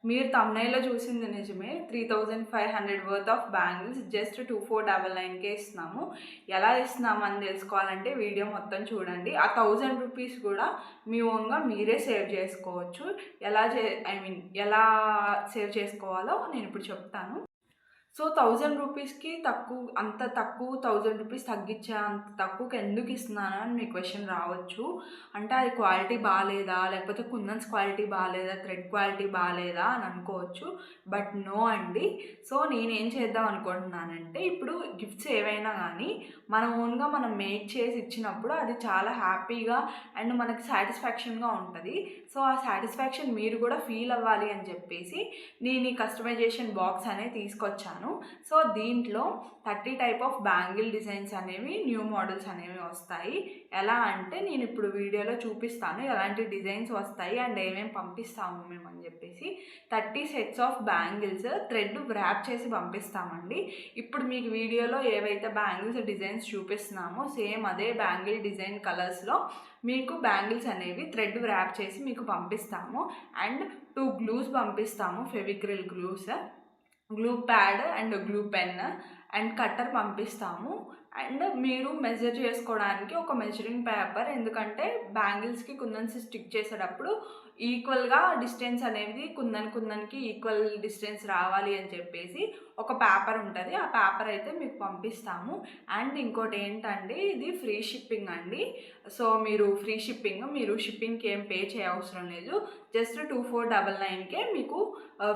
మీరు థంబ్‌నెయిల్‌లో చూసింది నిజమే. 3500 వర్త్ ఆఫ్ బ్యాంగిల్స్ జస్ట్ 2499కే ఇస్తున్నాము. ఎలా ఇస్తున్నామని తెలుసుకోవాలంటే వీడియో మొత్తం చూడండి. ఆ 1000 రూపీస్ కూడా మీ ఓన్‌గా మీరే సేవ్ చేసుకోవచ్చు. ఎలా సేవ్ చేసుకోవాలో నేనిప్పుడు చెప్తాను. సో, 1000 రూపీస్‌కి అంత తక్కువ 1000 రూపీస్ తగ్గించా అంత తక్కువకి ఎందుకు ఇస్తున్నాను అని మీ క్వెషన్ రావచ్చు. అంటే అది క్వాలిటీ బాలేదా? లేకపోతే కుందన్స్ క్వాలిటీ బాలేదా? థ్రెడ్ క్వాలిటీ బాలేదా? అని అనుకోవచ్చు. బట్ నో అండి. సో, నేనేం చేద్దాం అనుకుంటున్నానంటే ఇప్పుడు గిఫ్ట్స్ ఏవైనా గానీ మన ఓన్‌గా మనం మేక్ చేసి ఇచ్చినప్పుడు అది చాలా హ్యాపీగా అండ్ మనకి సాటిస్ఫాక్షన్‌గా ఉంటది. సో, ఆ సాటిస్ఫాక్షన్ మీరు కూడా ఫీల్ అవ్వాలి అని చెప్పేసి నేను ఈ కస్టమైజేషన్ బాక్స్ అనేది తీసుకొచ్చాను. సో దీంట్లో 30 టైప్ ఆఫ్ బ్యాంగిల్ డిజైన్స్ అనేవి న్యూ మోడల్స్ అనేవి వస్తాయి. ఎలా అంటే నేను ఇప్పుడు వీడియోలో చూపిస్తాను ఎలాంటి డిజైన్స్ వస్తాయి అండ్ ఏమేమి పంపిస్తాము మేము అని చెప్పేసి. 30 sets of bangles thread wrap చేసి పంపిస్తామండి. ఇప్పుడు మీకు వీడియోలో ఏవైతే బ్యాంగిల్స్ డిజైన్స్ చూపిస్తున్నామో సేమ్ అదే బ్యాంగిల్ డిజైన్ కలర్స్లో మీకు బ్యాంగిల్స్ అనేవి థ్రెడ్ వ్రాప్ చేసి మీకు పంపిస్తాము. అండ్ 2 గ్లూస్ పంపిస్తాము, Fevicryl glues, glue pad and glue pen and cutter పంపిస్తాము. అండ్ మీరు మెజర్ చేసుకోవడానికి ఒక మెజరింగ్ పేపర్, ఎందుకంటే బ్యాంగిల్స్కి కుందన్స్ స్టిక్ చేసేటప్పుడు ఈక్వల్గా డిస్టెన్స్ అనేది కుందన్కి ఈక్వల్ డిస్టెన్స్ రావాలి అని చెప్పేసి ఒక పేపర్ ఉంటుంది. ఆ పేపర్ అయితే మీకు పంపిస్తాము. అండ్ ఇంకోటి ఏంటంటే ఇది ఫ్రీ షిప్పింగ్ అండి. సో మీరు షిప్పింగ్కి ఏం పే చేయవసరం లేదు. జస్ట్ 2499కే మీకు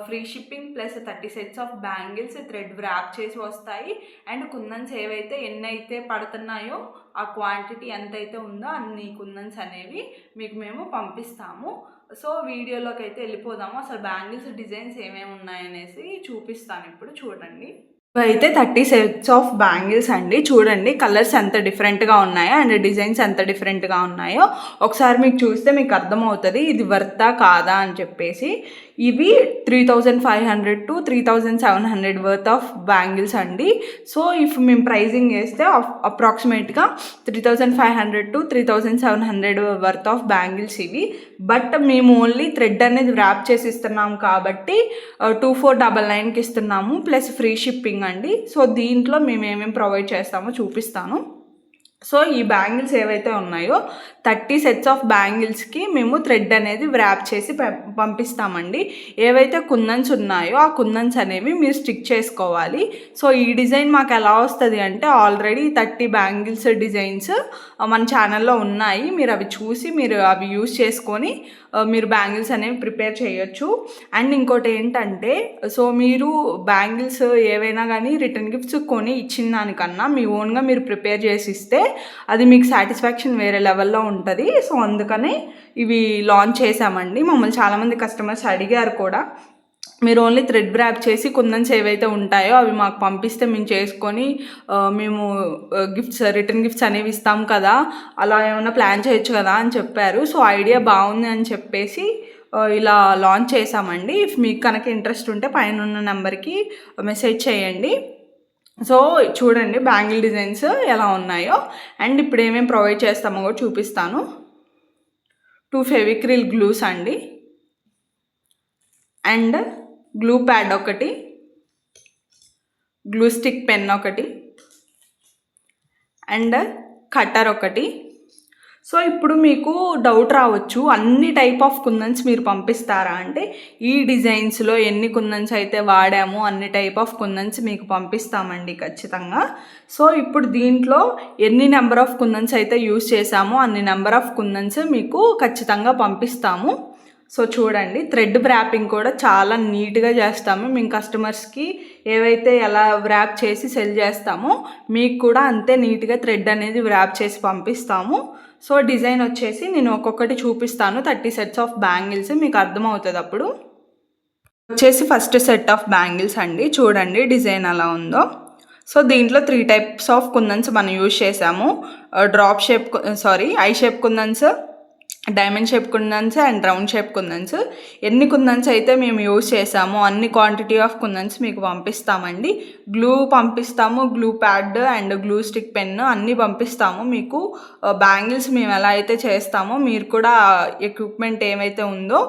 free shipping plus 30 sets of bangles thread wrap చేసి వస్తాయి. అండ్ కుందన్స్ ఏవైతే ఎన్నైతే పడుతున్నాయో ఆ క్వాంటిటీ ఎంతైతే ఉందో అన్ని కుందన్స్ అనేవి మీకు మేము పంపిస్తాము. సో వీడియోలోకి అయితే వెళ్ళిపోదాము. అసలు బ్యాంగిల్స్ డిజైన్స్ ఏమేమి ఉన్నాయనేసి చూపిస్తాను. ఇప్పుడు చూడండి. ఇవైతే 30 సెట్స్ ఆఫ్ బ్యాంగిల్స్ అండి. చూడండి కలర్స్ ఎంత డిఫరెంట్గా ఉన్నాయో అండ్ డిజైన్స్ ఎంత డిఫరెంట్గా ఉన్నాయో ఒకసారి మీకు చూస్తే మీకు అర్థమవుతుంది ఇది వర్తా కాదా అని చెప్పేసి. ఇవి 3500 to 3700 వర్త్ ఆఫ్ బ్యాంగిల్స్ అండి. సో ఇఫ్ మేము ప్రైజింగ్ వేస్తే అప్రాక్సిమేట్గా 3500 to 3700 వర్త్ ఆఫ్ బ్యాంగిల్స్ ఇవి. బట్ మేము ఓన్లీ థ్రెడ్ అనేది వ్రాప్ చేసి ఇస్తున్నాము కాబట్టి 2499కి ఇస్తున్నాము ప్లస్ ఫ్రీ షిప్పింగ్ అండి. సో దీంట్లో మేము ఏమేమి ప్రొవైడ్ చేస్తామో చూపిస్తాను. సో ఈ బ్యాంగిల్స్ ఏవైతే ఉన్నాయో 30 సెట్స్ ఆఫ్ బ్యాంగిల్స్కి మేము థ్రెడ్ అనేది వ్రాప్ చేసి పంపిస్తామండి. ఏవైతే కుందన్స్ ఉన్నాయో ఆ కుందన్స్ అనేవి మీరు స్టిక్ చేసుకోవాలి. సో ఈ డిజైన్ మాకు ఎలా వస్తుంది అంటే ఆల్రెడీ 30 బ్యాంగిల్స్ డిజైన్స్ మన ఛానల్లో ఉన్నాయి. మీరు అవి చూసి మీరు అవి యూజ్ చేసుకొని మీరు బ్యాంగిల్స్ అనేవి ప్రిపేర్ చేయొచ్చు. అండ్ ఇంకోటి ఏంటంటే సో మీరు బ్యాంగిల్స్ ఏవైనా కానీ రిటర్న్ గిఫ్ట్స్ కొని ఇచ్చిన దానికన్నా మీ ఓన్గా మీరు ప్రిపేర్ చేసి ఇస్తే అది మీకు సాటిస్ఫాక్షన్ వేరే లెవెల్లో ఉంటుంది. సో అందుకనే ఇవి లాంచ్ చేసామండి. మమ్మల్ని చాలామంది కస్టమర్స్ అడిగారు కూడా, మీరు ఓన్లీ థ్రెడ్ వ్రాప్ చేసి కుందన్స్ ఏవైతే ఉంటాయో అవి మాకు పంపిస్తే మేము చేసుకొని మేము రిటర్న్ గిఫ్ట్స్ అనేవి ఇస్తాం కదా, అలా ఏమైనా ప్లాన్ చేయొచ్చు కదా అని చెప్పారు. సో ఐడియా బాగుంది అని చెప్పేసి ఇలా లాంచ్ చేసామండి. ఇఫ్ మీకు కనుక ఇంట్రెస్ట్ ఉంటే పైన ఉన్న నెంబర్కి మెసేజ్ చేయండి. సో చూడండి బ్యాంగిల్ డిజైన్స్ ఎలా ఉన్నాయో. అండ్ ఇప్పుడు ఏమేమి ప్రొవైడ్ చేస్తామో కూడా చూపిస్తాను. 2 ఫెవిక్రిల్ గ్లూస్ అండి, అండ్ గ్లూ ప్యాడ్ ఒకటి, గ్లూ స్టిక్ పెన్ ఒకటి, అండ్ కట్టర్ ఒకటి. సో ఇప్పుడు మీకు డౌట్ రావచ్చు, అన్ని టైప్ ఆఫ్ కుందన్స్ మీరు పంపిస్తారా అంటే ఈ డిజైన్స్లో ఎన్ని కుందన్స్ అయితే వాడామో అన్ని టైప్ ఆఫ్ కుందన్స్ మీకు పంపిస్తామండి ఖచ్చితంగా. సో ఇప్పుడు దీంట్లో ఎన్ని నెంబర్ ఆఫ్ కుందన్స్ అయితే యూజ్ చేసామో అన్ని నెంబర్ ఆఫ్ కుందన్స్ మీకు ఖచ్చితంగా పంపిస్తాము. సో చూడండి థ్రెడ్ వ్రాపింగ్ కూడా చాలా నీట్గా చేస్తాము. మేము కస్టమర్స్కి ఏవైతే ఎలా వ్రాప్ చేసి సెల్ చేస్తామో మీకు కూడా అంతే నీట్గా థ్రెడ్ అనేది వ్రాప్ చేసి పంపిస్తాము. సో డిజైన్ వచ్చేసి నేను ఒక్కొక్కటి చూపిస్తాను. 30 సెట్స్ ఆఫ్ బ్యాంగిల్స్ మీకు అర్థమవుతుంది. అప్పుడు వచ్చేసి ఫస్ట్ సెట్ ఆఫ్ బ్యాంగిల్స్ అండి. చూడండి డిజైన్ అలా ఉందో. సో దీంట్లో 3 టైప్స్ ఆఫ్ కుందన్స్ మనం యూజ్ చేసాము. Eye shape kundans, diamond shape kundans and round shape kundans. ఎన్ని కుందన్స్ అయితే మేము యూజ్ చేసామో అన్ని క్వాంటిటీ ఆఫ్ కుందన్స్ మీకు పంపిస్తామండి. గ్లూ పంపిస్తాము, glue pad and glue stick pen అన్నీ పంపిస్తాము మీకు. బ్యాంగిల్స్ మేము ఎలా అయితే చేస్తామో మీరు కూడా ఎక్విప్మెంట్ ఏమైతే ఉందో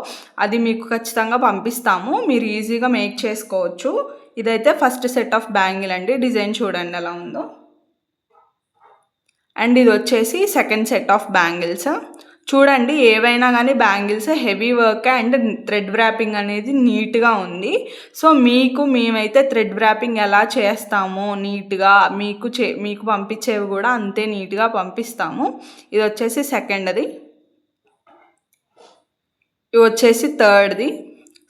అది మీకు ఖచ్చితంగా పంపిస్తాము. మీరు ఈజీగా మేక్ చేసుకోవచ్చు. ఇదైతే ఫస్ట్ సెట్ ఆఫ్ బ్యాంగిల్ అండి. డిజైన్ చూడండి ఎలా ఉందో. అండ్ ఇది వచ్చేసి సెకండ్ సెట్ ఆఫ్ బ్యాంగిల్స్. చూడండి, ఏవైనా కానీ bangles heavy work and thread wrapping అనేది నీట్గా ఉంది. సో మేమైతే థ్రెడ్ వ్రాపింగ్ ఎలా చేస్తామో నీట్గా మీకు పంపించేవి కూడా అంతే నీట్గా పంపిస్తాము. ఇది వచ్చేసి సెకండ్ది, ఇవి వచ్చేసి థర్డ్ది.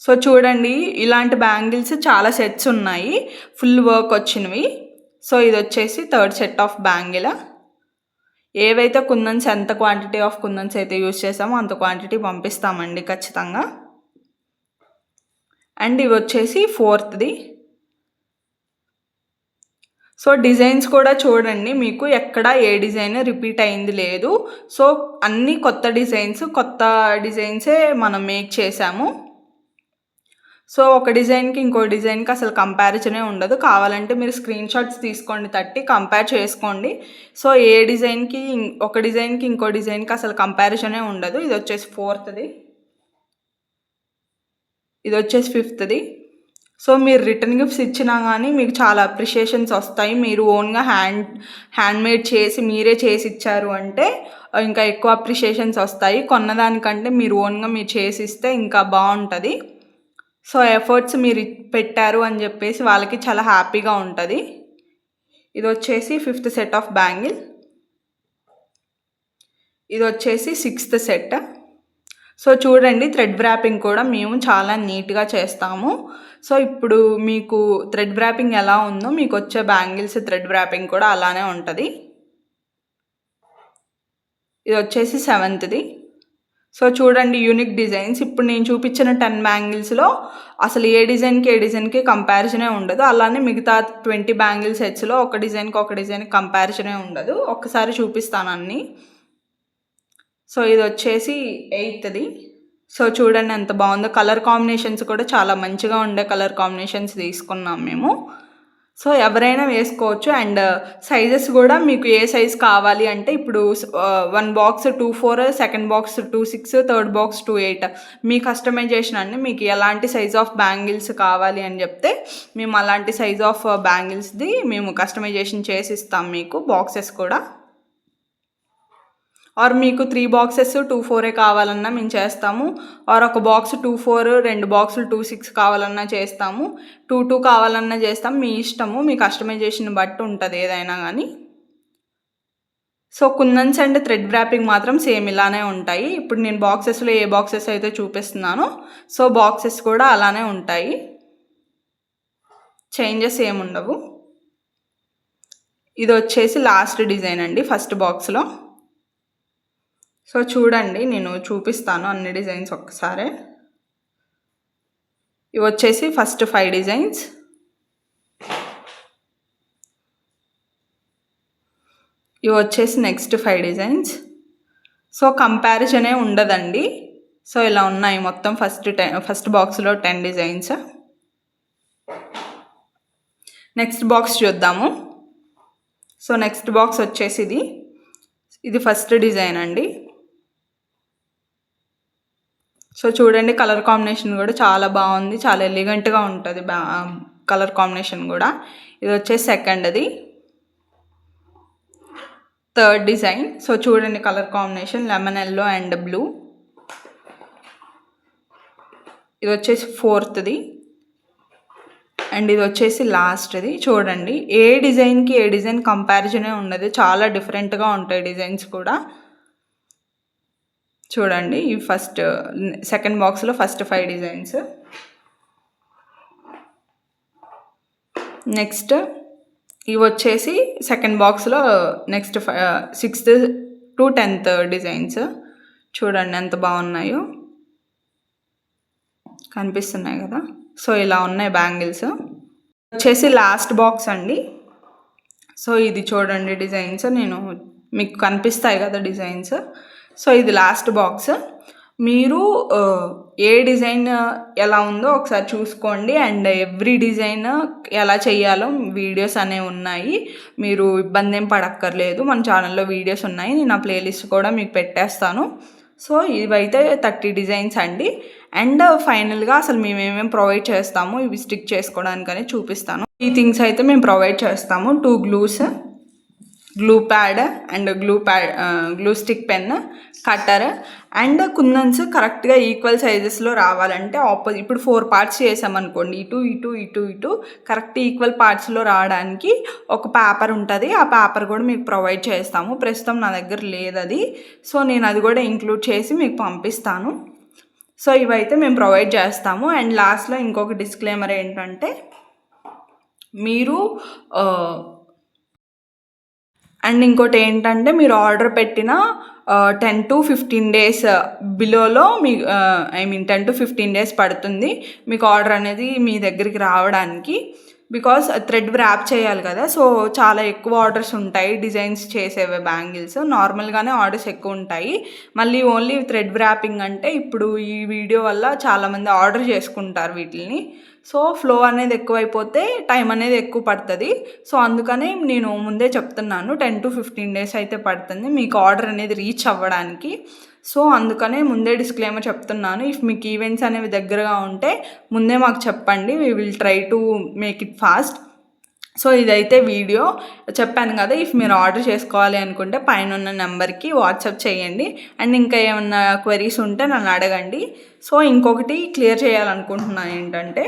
సో చూడండి, ఇలాంటి బ్యాంగిల్స్ చాలా సెట్స్ ఉన్నాయి, ఫుల్ వర్క్ వచ్చినవి. సో ఇది వచ్చేసి థర్డ్ సెట్ ఆఫ్ బ్యాంగిల్. ఏవైతే కుందన్స్ ఎంత క్వాంటిటీ ఆఫ్ కుందన్స్ అయితే యూజ్ చేసామో అంత క్వాంటిటీ పంపిస్తామండి ఖచ్చితంగా. అండ్ ఇవి వచ్చేసి ఫోర్త్ది. సో డిజైన్స్ కూడా చూడండి, మీకు ఎక్కడ ఏ డిజైన్ రిపీట్ అయింది లేదు. సో అన్నీ కొత్త డిజైన్సే మనం మేక్ చేసాము. సో ఒక డిజైన్కి ఇంకో డిజైన్కి అసలు కంపారిజనే ఉండదు. కావాలంటే మీరు స్క్రీన్ షాట్స్ తీసుకోండి, కంపేర్ చేసుకోండి. సో ఏ డిజైన్కి ఒక డిజైన్కి ఇంకో డిజైన్కి అసలు కంపారిజనే ఉండదు. ఇది వచ్చేసి ఫోర్త్ది, ఇది వచ్చేసి ఫిఫ్త్ది. సో మీరు రిటర్న్ గిఫ్ట్స్ ఇచ్చినా కానీ మీకు చాలా అప్రిషియేషన్స్ వస్తాయి. మీరు ఓన్గా హ్యాండ్మేడ్ చేసి మీరే చేసి ఇచ్చారు అంటే ఇంకా ఎక్కువ అప్రిషియేషన్స్ వస్తాయి. కొన్నదానికంటే మీరు ఓన్గా మీరు చేసి ఇస్తే ఇంకా బాగుంటుంది. సో ఎఫర్ట్స్ మీరు పెట్టారు అని చెప్పేసి వాళ్ళకి చాలా హ్యాపీగా ఉంటుంది. ఇది వచ్చేసి ఫిఫ్త్ సెట్ ఆఫ్ బ్యాంగిల్. ఇది వచ్చేసి సిక్స్త్ సెట్. సో చూడండి, థ్రెడ్ వ్రాపింగ్ కూడా మేము చాలా నీట్గా చేస్తాము. సో ఇప్పుడు మీకు థ్రెడ్ వ్రాపింగ్ ఎలా ఉందో మీకు వచ్చే బ్యాంగిల్స్ థ్రెడ్ వ్రాపింగ్ కూడా అలానే ఉంటుంది. ఇది వచ్చేసి సెవెంత్ది. సో చూడండి, యూనిక్ డిజైన్స్. ఇప్పుడు నేను చూపించిన 10 బ్యాంగిల్స్లో అసలు ఏ డిజైన్కి కంపారిజనే ఉండదు. అలానే మిగతా 20 బ్యాంగిల్ సెట్స్లో ఒక డిజైన్కి కంపారిజనే ఉండదు. ఒక్కసారి చూపిస్తాను అన్నీ. సో ఇది వచ్చేసి 8ది. సో చూడండి ఎంత బాగుందో. కలర్ కాంబినేషన్స్ కూడా చాలా మంచిగా ఉండే కలర్ కాంబినేషన్స్ తీసుకున్నాం మేము. సో ఎవరైనా వేసుకోవచ్చు. అండ్ సైజెస్ కూడా మీకు ఏ సైజ్ కావాలి అంటే ఇప్పుడు 1 box 2/4, second box 2/6, third box 2/8 మీ కస్టమైజేషన్ అండి. మీకు ఎలాంటి సైజ్ ఆఫ్ బ్యాంగిల్స్ కావాలి అని చెప్తే మేము అలాంటి సైజ్ ఆఫ్ బ్యాంగిల్స్ది మేము కస్టమైజేషన్ చేసి ఇస్తాం మీకు. బాక్సెస్ కూడా ఆర్ మీకు 3 బాక్సెస్ 2/4 కావాలన్నా మేము చేస్తాము. ఆర్ ఒక బాక్స్ 2/4, 2 బాక్సులు 2/6 కావాలన్నా చేస్తాము. 2/2 కావాలన్నా చేస్తాం. మీ ఇష్టము, మీ కస్టమైజేషన్ బట్టి ఉంటుంది ఏదైనా కానీ. So kundans and thread wrapping మాత్రం సేమ్ ఇలానే ఉంటాయి. ఇప్పుడు నేను బాక్సెస్లో ఏ బాక్సెస్ అయితే చూపిస్తున్నానో సో బాక్సెస్ కూడా అలానే ఉంటాయి, చేంజెస్ ఏముండవు. ఇది వచ్చేసి లాస్ట్ డిజైన్ అండి ఫస్ట్ బాక్స్లో. సో చూడండి, నేను చూపిస్తాను అన్ని డిజైన్స్ ఒక్కసారి. ఇవి వచ్చేసి ఫస్ట్ 5 డిజైన్స్. ఇవి వచ్చేసి నెక్స్ట్ 5 డిజైన్స్. సో కంపారిజనే ఉండదండి. సో ఇలా ఉన్నాయి మొత్తం ఫస్ట్ బాక్స్లో 10 డిజైన్స్. నెక్స్ట్ బాక్స్ చూద్దాము. సో నెక్స్ట్ బాక్స్ వచ్చేసి ఇది ఫస్ట్ డిజైన్ అండి. సో చూడండి, కలర్ కాంబినేషన్ కూడా చాలా బాగుంది, చాలా ఎలిగెంట్గా ఉంటుంది కలర్ కాంబినేషన్ కూడా. ఇది వచ్చేసి సెకండ్ది. Third design. సో చూడండి colour combination lemon yellow and blue. ఇది వచ్చేసి ఫోర్త్ది. అండ్ ఇది వచ్చేసి లాస్ట్ది. చూడండి, ఏ డిజైన్ కంపారిజనే ఉండదు, చాలా డిఫరెంట్గా ఉంటాయి డిజైన్స్ కూడా. చూడండి, ఈ సెకండ్ బాక్స్లో ఫస్ట్ 5 డిజైన్స్. నెక్స్ట్ ఇవి వచ్చేసి సెకండ్ బాక్స్లో next 6th to 10th designs. చూడండి ఎంత బాగున్నాయో, కనిపిస్తున్నాయి కదా. సో ఇలా ఉన్నాయి బ్యాంగిల్స్. వచ్చేసి లాస్ట్ బాక్స్ అండి. సో ఇది చూడండి డిజైన్స్, నేను మీకు కనిపిస్తాయి కదా డిజైన్స్. సో ఇది లాస్ట్ బాక్స్. మీరు ఏ డిజైన్ ఎలా ఉందో ఒకసారి చూసుకోండి. అండ్ ఎవ్రీ డిజైన్ ఎలా చేయాలో వీడియోస్ అనేవి ఉన్నాయి, మీరు ఇబ్బంది ఏం పడక్కర్లేదు. మన ఛానల్లో వీడియోస్ ఉన్నాయి, నేను ఆ ప్లేలిస్ట్ కూడా మీకు పెట్టేస్తాను. సో ఇవైతే 30 డిజైన్స్ అండి. అండ్ ఫైనల్గా అసలు మేము ఏమేమి ప్రొవైడ్ చేస్తాము ఇవి స్టిక్ చేసుకోవడానికని చూపిస్తాను. ఈ థింగ్స్ అయితే మేము ప్రొవైడ్ చేస్తాము. 2 glues, glue pad and glue stick pen, cutter and kundans కరెక్ట్గా ఈక్వల్ సైజెస్లో రావాలంటే ఇప్పుడు 4 పార్ట్స్ చేసామనుకోండి, ఇటు కరెక్ట్ ఈక్వల్ పార్ట్స్లో రావడానికి ఒక పేపర్ ఉంటుంది. ఆ పేపర్ కూడా మీకు ప్రొవైడ్ చేస్తాము. ప్రస్తుతం నా దగ్గర లేదు అది, సో నేను అది కూడా ఇంక్లూడ్ చేసి మీకు పంపిస్తాను. సో ఇవైతే మేము ప్రొవైడ్ చేస్తాము. అండ్ లాస్ట్లో ఇంకొక డిస్క్లైమర్ ఏంటంటే, మీరు అండ్ ఇంకోటి ఏంటంటే, మీరు ఆర్డర్ పెట్టిన 10 to 15 days బిలోలో me 10 to 15 days పడుతుంది మీకు ఆర్డర్ అనేది మీ దగ్గరికి రావడానికి. బికాస్ థ్రెడ్ వ్రాప్ చేయాలి కదా, సో చాలా ఎక్కువ ఆర్డర్స్ ఉంటాయి డిజైన్స్ చేసేవే బ్యాంగిల్స్. నార్మల్గానే ఆర్డర్స్ ఎక్కువ ఉంటాయి, మళ్ళీ ఓన్లీ థ్రెడ్ వ్రాపింగ్ అంటే ఇప్పుడు ఈ వీడియో వల్ల చాలామంది ఆర్డర్ చేసుకుంటారు వీటిని. సో ఫ్లో అనేది ఎక్కువైపోతే టైం అనేది ఎక్కువ పడుతుంది. సో అందుకని నేను ముందే చెప్తున్నాను 10 to 15 days అయితే పడుతుంది మీకు ఆర్డర్ అనేది రీచ్ అవ్వడానికి. సో అందుకనే ముందే డిస్క్లైమర్ చెప్తున్నాను. ఇఫ్ మీకు ఈవెంట్స్ అనేవి దగ్గరగా ఉంటే ముందే మాకు చెప్పండి, we will try to make it fast. So ఇదైతే వీడియో చెప్పాను కదా, ఇఫ్ మీరు ఆర్డర్ చేసుకోవాలి అనుకుంటే పైన ఉన్న నెంబర్కి వాట్సాప్ చేయండి. అండ్ ఇంకా ఏమన్నా క్వెరీస్ ఉంటే నన్ను అడగండి. సో ఇంకొకటి క్లియర్ చేయాలనుకుంటున్నాను ఏంటంటే,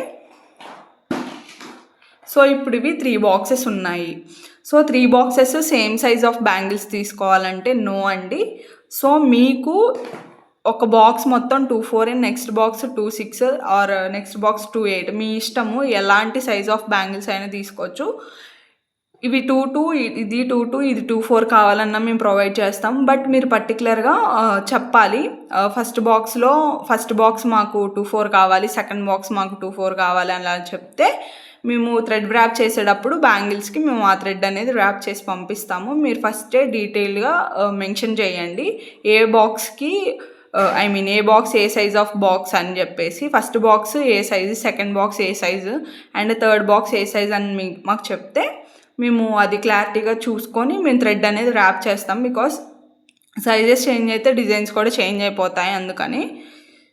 సో ఇప్పుడు ఇవి 3 బాక్సెస్ ఉన్నాయి. So 3 boxes same size of bangles తీసుకోవాలంటే నో అండి. సో మీకు ఒక బాక్స్ మొత్తం 2/4 and next box 2/6 or next box 2/8 మీ ఇష్టము. ఎలాంటి సైజ్ ఆఫ్ బ్యాంగిల్స్ అయినా తీసుకోవచ్చు. ఇవి 2/2 ఇది 2/2 ఇది 2/4 కావాలన్నా మేము ప్రొవైడ్ చేస్తాం. బట్ మీరు పర్టికులర్గా చెప్పాలి. ఫస్ట్ బాక్స్ మాకు 2/4 కావాలి, సెకండ్ బాక్స్ మాకు 2/4 కావాలి అలా చెప్తే మేము థ్రెడ్ వ్రాప్ చేసేటప్పుడు బ్యాంగిల్స్కి మేము ఆ థ్రెడ్ అనేది వ్రాప్ చేసి పంపిస్తాము. మీరు ఫస్టే డీటెయిల్గా మెన్షన్ చేయండి ఏ బాక్స్కి ఏ బాక్స్ ఏ సైజ్ ఆఫ్ బాక్స్ అని చెప్పేసి. ఫస్ట్ బాక్స్ ఏ సైజు, సెకండ్ బాక్స్ ఏ సైజు అండ్ థర్డ్ బాక్స్ ఏ సైజ్ అని మాకు చెప్తే మేము అది క్లారిటీగా చూసుకొని మేము థ్రెడ్ అనేది వ్రాప్ చేస్తాం. బికాస్ సైజెస్ చేంజ్ అయితే డిజైన్స్ కూడా చేంజ్ అయిపోతాయి అందుకని.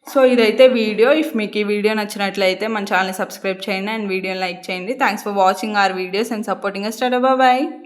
సో ఇదైతే వీడియో. ఇఫ్ మీకు ఈ వీడియో నచ్చినట్లయితే మన ఛానల్ని సబ్స్క్రైబ్ చేయండి అండ్ వీడియోని లైక్ చేయండి. Thanks for watching our videos and supporting us. Bye bye.